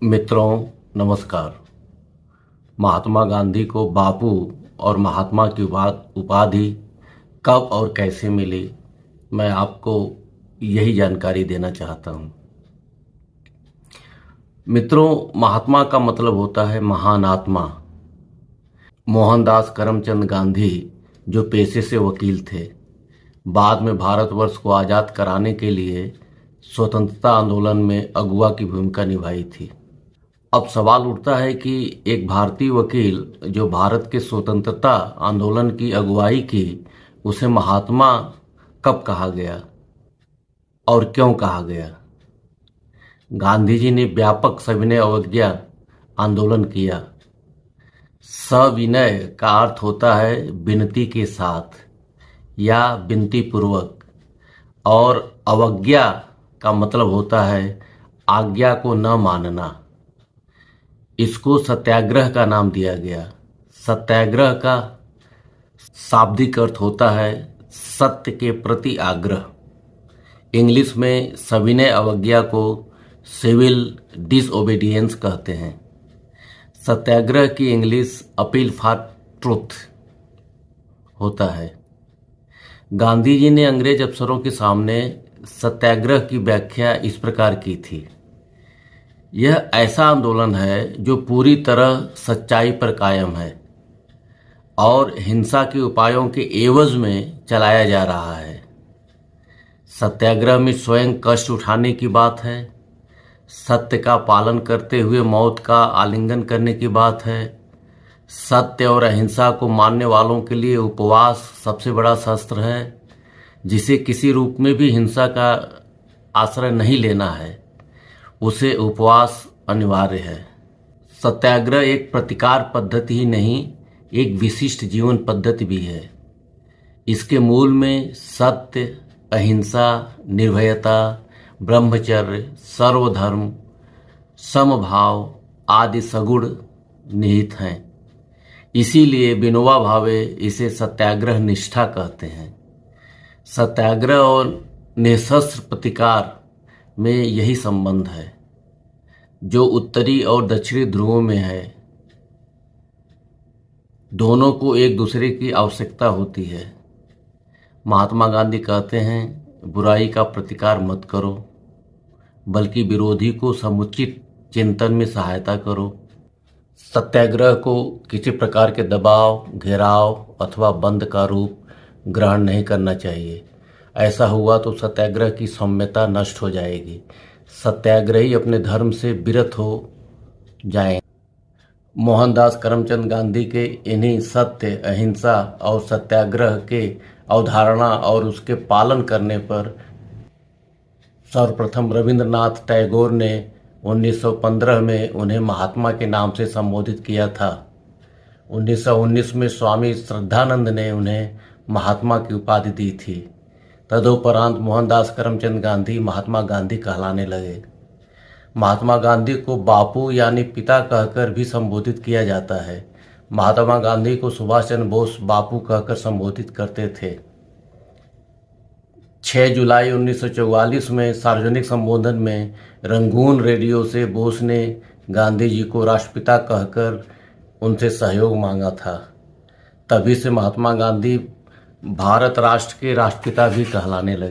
मित्रों, नमस्कार। महात्मा गांधी को बापू और महात्मा की उपाधि कब और कैसे मिली, मैं आपको यही जानकारी देना चाहता हूँ। मित्रों, महात्मा का मतलब होता है महान आत्मा। मोहनदास करमचंद गांधी जो पेशे से वकील थे, बाद में भारतवर्ष को आज़ाद कराने के लिए स्वतंत्रता आंदोलन में अगुवा की भूमिका निभाई थी। अब सवाल उठता है कि एक भारतीय वकील जो भारत के स्वतंत्रता आंदोलन की अगुवाई की, उसे महात्मा कब कहा गया और क्यों कहा गया? गांधी जी ने व्यापक सविनय अवज्ञा आंदोलन किया। सविनय का अर्थ होता है विनती के साथ या विनती पूर्वक, और अवज्ञा का मतलब होता है आज्ञा को न मानना। इसको सत्याग्रह का नाम दिया गया। सत्याग्रह का शाब्दिक अर्थ होता है सत्य के प्रति आग्रह। इंग्लिश में सविनय अवज्ञा को सिविल डिसओबीडियंस कहते हैं। सत्याग्रह की इंग्लिश अपील फॉर ट्रुथ होता है। गांधी जी ने अंग्रेज अफसरों के सामने सत्याग्रह की व्याख्या इस प्रकार की थी: यह ऐसा आंदोलन है जो पूरी तरह सच्चाई पर कायम है और हिंसा के उपायों के एवज में चलाया जा रहा है। सत्याग्रह में स्वयं कष्ट उठाने की बात है, सत्य का पालन करते हुए मौत का आलिंगन करने की बात है। सत्य और अहिंसा को मानने वालों के लिए उपवास सबसे बड़ा शस्त्र है, जिसे किसी रूप में भी हिंसा का आश्रय नहीं लेना है, उसे उपवास अनिवार्य है। सत्याग्रह एक प्रतिकार पद्धति ही नहीं, एक विशिष्ट जीवन पद्धति भी है। इसके मूल में सत्य, अहिंसा, निर्भयता, ब्रह्मचर्य, सर्वधर्म, समभाव आदि सगुण निहित हैं। इसीलिए विनोबा भावे इसे सत्याग्रह निष्ठा कहते हैं। सत्याग्रह और निःशस्त्र प्रतिकार में यही संबंध है जो उत्तरी और दक्षिणी ध्रुवों में है। दोनों को एक दूसरे की आवश्यकता होती है। महात्मा गांधी कहते हैं, बुराई का प्रतिकार मत करो, बल्कि विरोधी को समुचित चिंतन में सहायता करो। सत्याग्रह को किसी प्रकार के दबाव, घेराव अथवा बंद का रूप ग्रहण नहीं करना चाहिए। ऐसा हुआ तो सत्याग्रह की सौम्यता नष्ट हो जाएगी। सत्याग्रही अपने धर्म से विरत हो जाएं। मोहनदास करमचंद गांधी के इन्हीं सत्य, अहिंसा और सत्याग्रह के अवधारणा और उसके पालन करने पर सर्वप्रथम रविंद्रनाथ टैगोर ने 1915 में उन्हें महात्मा के नाम से संबोधित किया था। 1919 में स्वामी श्रद्धानंद ने उन्हें महात्मा की उपाधि दी थी। तदुपरांत मोहनदास करमचंद गांधी महात्मा गांधी कहलाने लगे। महात्मा गांधी को बापू यानी पिता कहकर भी संबोधित किया जाता है। महात्मा गांधी को सुभाष चंद्र बोस बापू कहकर संबोधित करते थे। 6 जुलाई 1944 में सार्वजनिक संबोधन में रंगून रेडियो से बोस ने गांधी जी को राष्ट्रपिता कहकर उनसे सहयोग मांगा था। तभी से महात्मा गांधी भारत राष्ट्र के राष्ट्रपिता भी कहलाने लगे।